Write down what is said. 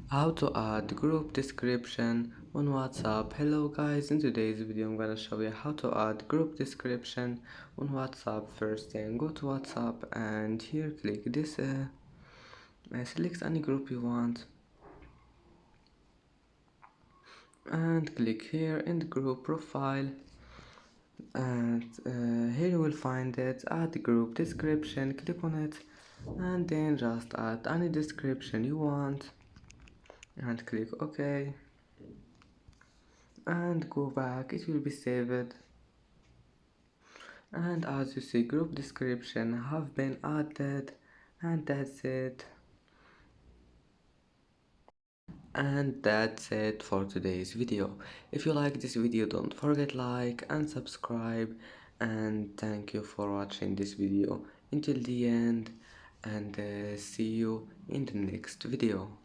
How to add group description on WhatsApp. Hello guys, in today's video I'm gonna show you how to add group description on WhatsApp. First thing, go to WhatsApp and here click this, select any group you want and click here in the group profile, and here you will find it, add group description. Click on it and then just add any description you want and click OK and go back. It will be saved, and as you see, group description have been added, and that's it for today's video. If you like this video, don't forget like and subscribe, and thank you for watching this video until the end, and see you in the next video.